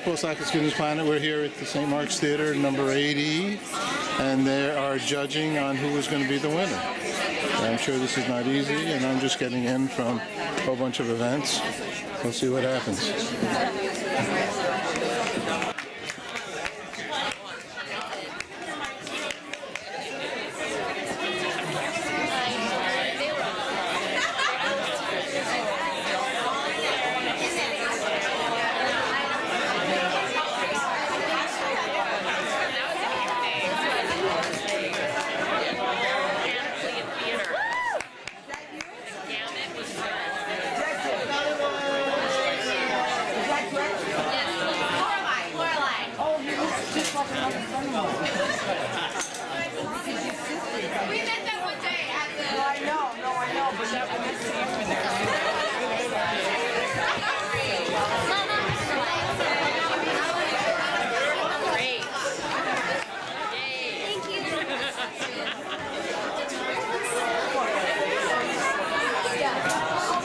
Post-Socket Students Planet. We're here at the St. Mark's Theater, number 80, and they are judging on who is going to be the winner. I'm sure this is not easy, and I'm just getting in from a whole bunch of events. We'll see what happens. We met them one day at the... I know, but that was great. Thank you.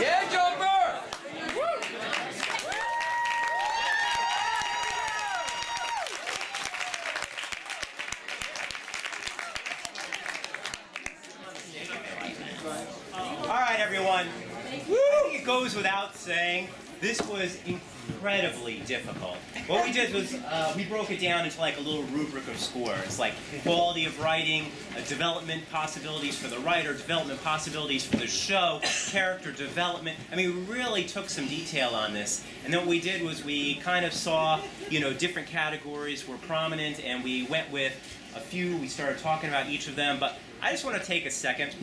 Yeah, Jumper! All right, everyone. I think it goes without saying, this was incredibly difficult. What we did was we broke it down into like a little rubric of scores, like quality of writing, development possibilities for the writer, development possibilities for the show, character development. I mean, we really took some detail on this. And then what we did was we kind of saw, you know, different categories were prominent, and we went with a few. We started talking about each of them. But I just want to take a second,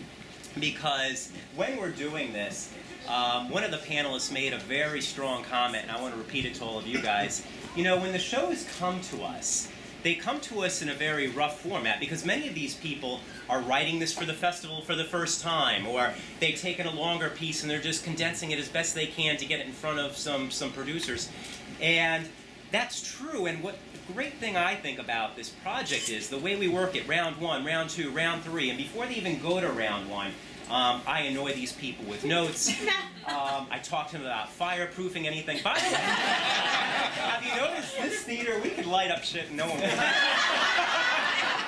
because when we're doing this, one of the panelists made a very strong comment, and I want to repeat it to all of you guys. You know, when the shows come to us, they come to us in a very rough format, because many of these people are writing this for the festival for the first time, or they've taken a longer piece and they're just condensing it as best they can to get it in front of some producers. And that's true, and what the great thing I think about this project is the way we work it, round 1, round 2, round 3, and before they even go to round 1, I annoy these people with notes. I talk to them about fireproofing anything. By the way, have you noticed this theater? We could light up shit and no one would.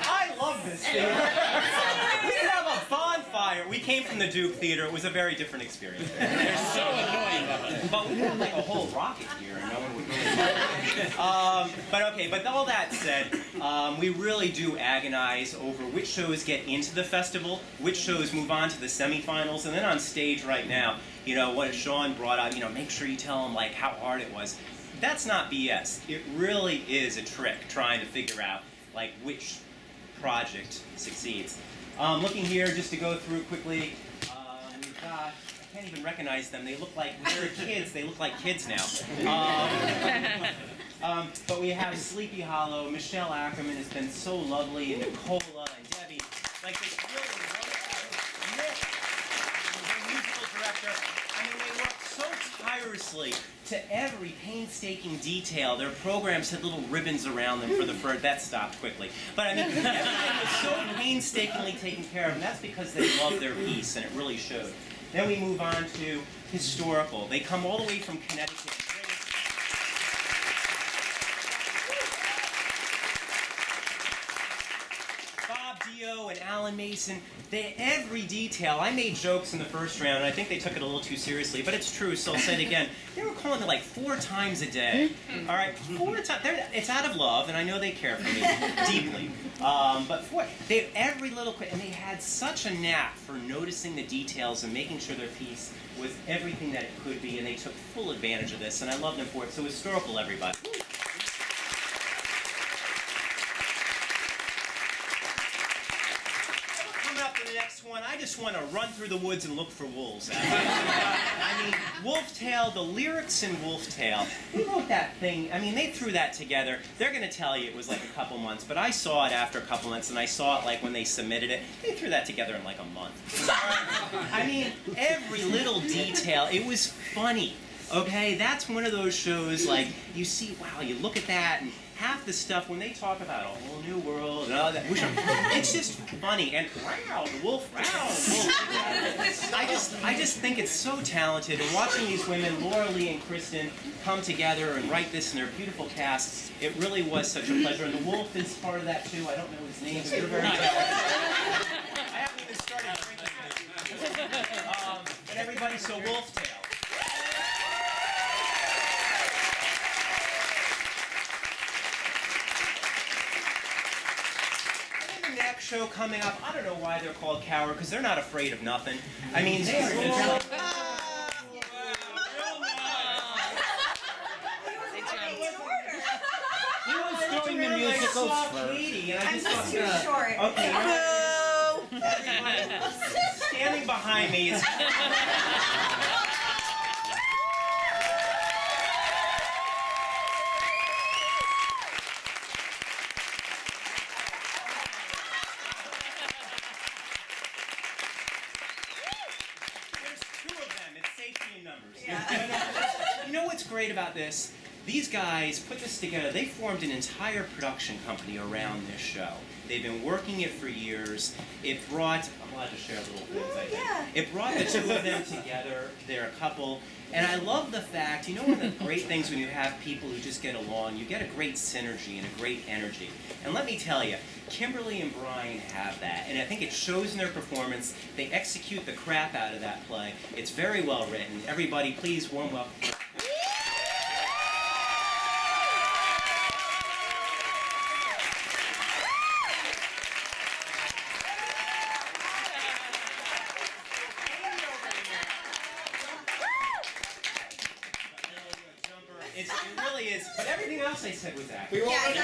I love this theater. We could have a bonfire. We came from the Duke Theater. It was a very different experience. They're so annoying. But we could have like a whole rocket here and no one would really but okay, but all that said, we really do agonize over which shows get into the festival, which shows move on to the semifinals, and then on stage right now, you know, what Sean brought out, you know, make sure you tell them like how hard it was. That's not BS. It really is a trick trying to figure out like which project succeeds. Looking here, just to go through quickly, we've got, I can't even recognize them. They look like, they're kids. They look like kids now. But we have Sleepy Hollow. Michelle Ackerman has been so lovely, and Nicola and Debbie. Like this really wonderful Nick, the musical director. I mean, they work so tirelessly to every painstaking detail. Their programs had little ribbons around them for the fur. That stopped quickly. But I mean, everything was so painstakingly taken care of, and that's because they love their piece, and it really showed. Then we move on to historical. They come all the way from Connecticut. And Alan Mason, every detail. I made jokes in the first round, and I think they took it a little too seriously, but it's true, so I'll say it again. They were calling it like 4 times a day. All right, 4 times. It's out of love, and I know they care for me deeply. But every little, and they had such a knack for noticing the details and making sure their piece was everything that it could be, and they took full advantage of this, and I love them for it. So historical, everybody. I just want to run through the woods and look for wolves. I mean, Wolf Tale, the lyrics in Wolf Tale, they wrote that thing, I mean, they threw that together. They're going to tell you it was like a couple months, but I saw it after a couple months, and I saw it like when they submitted it. They threw that together in like a month. I mean, every little detail, it was funny. Okay, that's one of those shows like, you see, wow, you look at that, and half the stuff when they talk about a whole new world and all that, it's just funny. And wow, the wolf, wow, the wolf. I just think it's so talented. And watching these women, Laura Lee and Kristen, come together and write this in their beautiful cast, it really was such a pleasure. And the wolf is part of that too. I don't know his name, but you're very talented. I haven't even started drinking this. And everybody, so Wolf Tail. Next show coming up, I don't know why they're called Coward, because they're not afraid of nothing. I mean, they are just... He was doing the musicals first. Katie, and I I'm just just too short. Okay, Boo! everybody standing behind me is... You know what's great about this? These guys put this together. They formed an entire production company around this show. They've been working it for years. It brought, I'm allowed to share little things, I think. Yeah. It brought the two of them together. They're a couple. And I love the fact, you know, one of the great things when you have people who just get along, you get a great synergy and a great energy. And let me tell you, Kimberly and Brian have that. And I think it shows in their performance. They execute the crap out of that play. It's very well written. Everybody, please, warm welcome. It really is, but everything else I said was accurate. We won't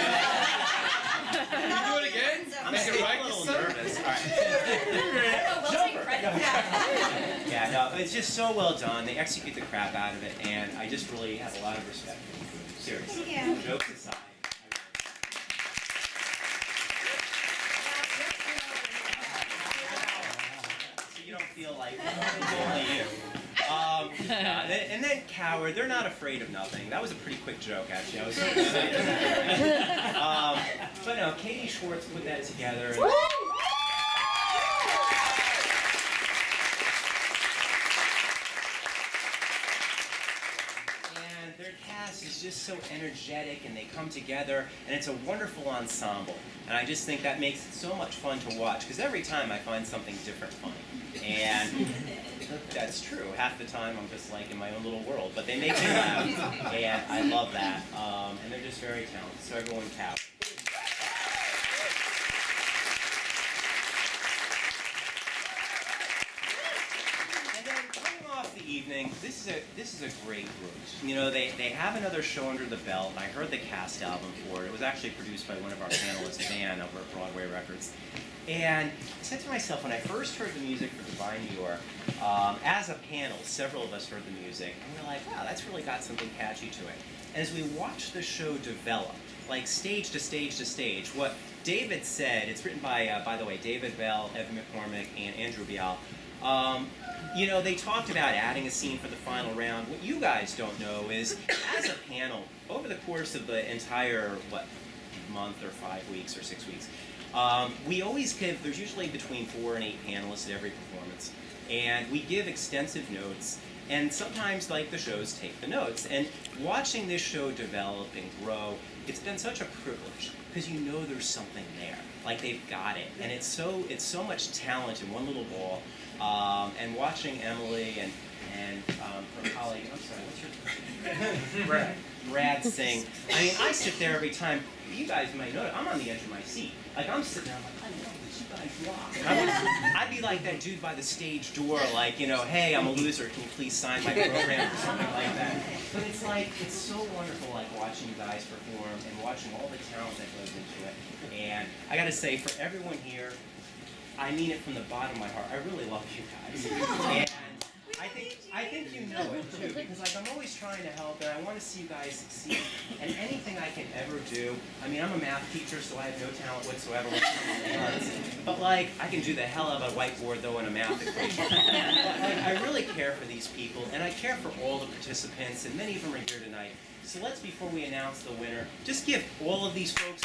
Can you do it again? I'm Make still it a right little this time? nervous. All right. We'll take credit. Yeah, no, it's just so well done. They execute the crap out of it, and I just really have a lot of respect for them. Seriously. Thank you. Jokes aside. So you don't feel like it's only you. And then Coward, they're not afraid of nothing. That was a pretty quick joke, actually. I was so excited. But no, Katie Schwartz put that together. And their cast is just so energetic, and they come together, and it's a wonderful ensemble. And I just think that makes it so much fun to watch, because every time I find something different funny. And that's true. Half the time I'm just like in my own little world, but they make me laugh, and I love that. And they're just very talented. So everyone, Cow. And then coming off the evening, this is a great group. You know, they have another show under the belt. I heard the cast album for it. It was actually produced by one of our panelists, Dan, over at Broadway Records. And I said to myself, when I first heard the music for Divine New York, as a panel, several of us heard the music, and we were like, wow, that's really got something catchy to it. And as we watched the show develop, like stage to stage to stage, what David said, it's written by the way, David Bell, Evan McCormick, and Andrew Bial. You know, they talked about adding a scene for the final round. What you guys don't know is, as a panel, over the course of the entire, month or 5 weeks or 6 weeks, we always give, there's usually between 4 and 8 panelists at every performance, and we give extensive notes, and sometimes, like, the shows take the notes. And watching this show develop and grow, it's been such a privilege, because you know there's something there. Like, they've got it, and it's so much talent in one little ball. And watching Emily and her colleague, I'm sorry, what's your Brad sing. I mean, I sit there every time. You guys might know it. I'm on the edge of my seat. Like, I'm sitting there, I'm like, I know that you guys rock. And I'd be like that dude by the stage door, like, you know, hey, I'm a loser. Can you please sign my program or something like that? But it's like, it's so wonderful, like, watching you guys perform and watching all the talent that goes into it. And I got to say, for everyone here, I mean it from the bottom of my heart. I really love you guys. And I think you know it too, because like I'm always trying to help, and I want to see you guys succeed. And anything I can ever do. I mean, I'm a math teacher, so I have no talent whatsoever when it comes to arts. But like, I can do the hell out of a whiteboard though in a math equation. But, like, I really care for these people, and I care for all the participants, and many of them are here tonight. So let's, before we announce the winner, just give all of these folks